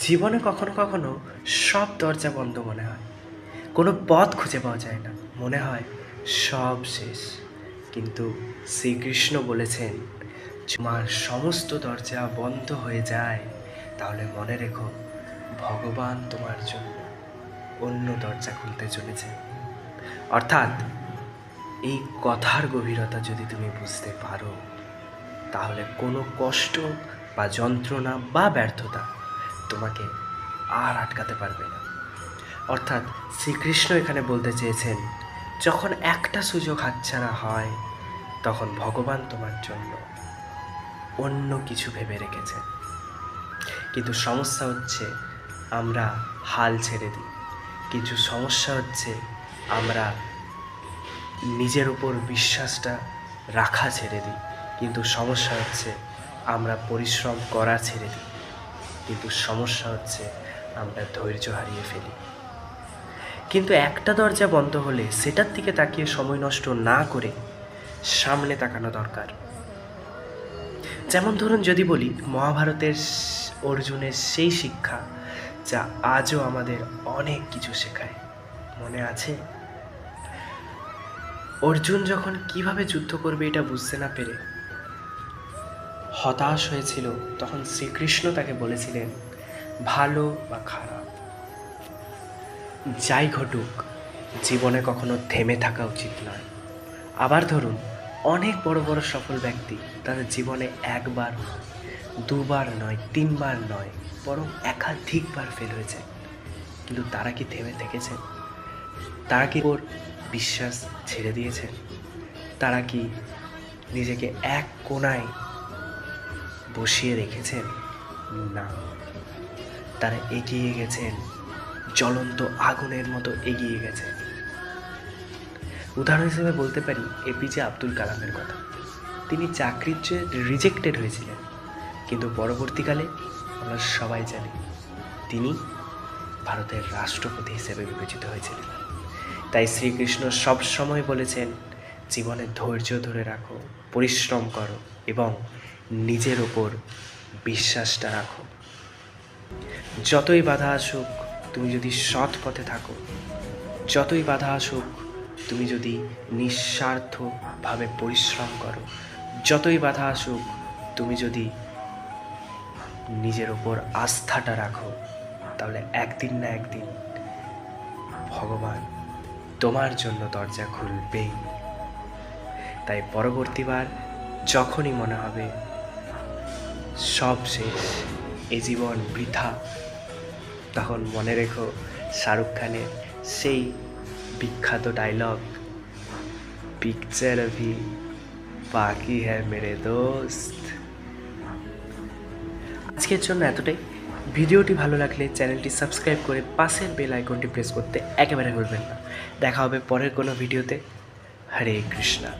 জীবনে কখনো কখনো সব দরজা বন্ধ মনে হয়, কোনো পথ খুঁজে পাওয়া যায় না, মনে হয় সব শেষ। কিন্তু শ্রীকৃষ্ণ বলেছেন, তোমার সমস্ত দরজা বন্ধ হয়ে যায়, তাহলে মনে রেখো ভগবান তোমার জন্য অন্য দরজা খুলতে চলেছে। অর্থাৎ এই কথার গভীরতা যদি তুমি বুঝতে পারো, তাহলে কোনো কষ্ট বা যন্ত্রণা বা ব্যর্থতা তোমাকে আর আটকাতে পারবে না। অর্থাৎ শ্রীকৃষ্ণ এখানে বলতে চেয়েছেন, যখন একটা সুযোগ হাতছাড়া হয়, তখন ভগবান তোমার জন্য অন্য কিছু ভেবে রেখেছেন। কিন্তু সমস্যা হচ্ছে আমরা হাল ছেড়ে দিই। কিছু সমস্যা হচ্ছে আমরা নিজের উপর বিশ্বাসটা রাখা ছেড়ে দিই। কিন্তু সমস্যা হচ্ছে আমরা পরিশ্রম করা ছেড়ে দিই। কিন্তু সমস্যা হচ্ছে আমরা ধৈর্য হারিয়ে ফেলি। কিন্তু একটা দরজা বন্ধ হলে সেটার দিকে তাকিয়ে সময় নষ্ট না করে সামনে তাকানো দরকার। যেমন ধরুন, যদি বলি মহাভারতের অর্জুনের সেই শিক্ষা, যা আজও আমাদের অনেক কিছু শেখায়। মনে আছে অর্জুন যখন কিভাবে যুদ্ধ করবে এটা বুঝতে না পেরে হতাশ হয়েছিল, তখন শ্রীকৃষ্ণ তাকে বলেছিলেন, ভালো বা খারাপ যাই ঘটুক, জীবনে কখনো থেমে থাকা উচিত নয়। আবার ধরুন, অনেক বড় বড় সফল ব্যক্তি তাদের জীবনে একবার নয়, দুবার নয়, তিনবার নয়, বরং একাধিকবার ফেল হয়েছে। কিন্তু তারা কি থেমে থেকেছেন? তারা কি ওর বিশ্বাস ছেড়ে দিয়েছেন? তারা কি নিজেকে এক কোণায় বসিয়ে রেখেছেন? না, তারা এগিয়ে গেছেন, জ্বলন্ত আগুনের মতো এগিয়ে গেছেন। উদাহরণ হিসেবে বলতে পারি এপিজে আব্দুল কালামের কথা। তিনি চাকরির চেয়ে রিজেক্টেড হয়েছিলেন, কিন্তু পরবর্তীকালে আমরা সবাই জানি তিনি ভারতের রাষ্ট্রপতি হিসেবে বিবেচিত হয়েছিলেন। তাই শ্রীকৃষ্ণ সবসময় বলেছেন, জীবনে ধৈর্য ধরে রাখো, পরিশ্রম করো এবং নিজের ওপর বিশ্বাসটা রাখো। যতই বাধা আসুক, তুমি যদি সৎ পথে থাকো, যতই বাধা আসুক, তুমি যদি নিঃস্বার্থভাবে পরিশ্রম করো, যতই বাধা আসুক, তুমি যদি নিজের ওপর আস্থাটা রাখো, তাহলে একদিন না একদিন ভগবান তোমার জন্য দরজা খুলবেই। তাই পরবর্তীবার যখনই মনে হবে সব শেষ, এ জীবন বৃথা, তখন মনে রেখো শাহরুখ খানের সেই বিখ্যাত ডায়লগ, পিকচার अभी বাকি হ্যায় মেরে দোস্ত। আজকের জন্য এতটাই। ভিডিওটি ভালো লাগলে চ্যানেলটি সাবস্ক্রাইব করে পাশের বেল আইকনটি প্রেস করতে একেবারে ভুলবেন না। দেখা হবে পরের কোনো ভিডিওতে। হরে কৃষ্ণা।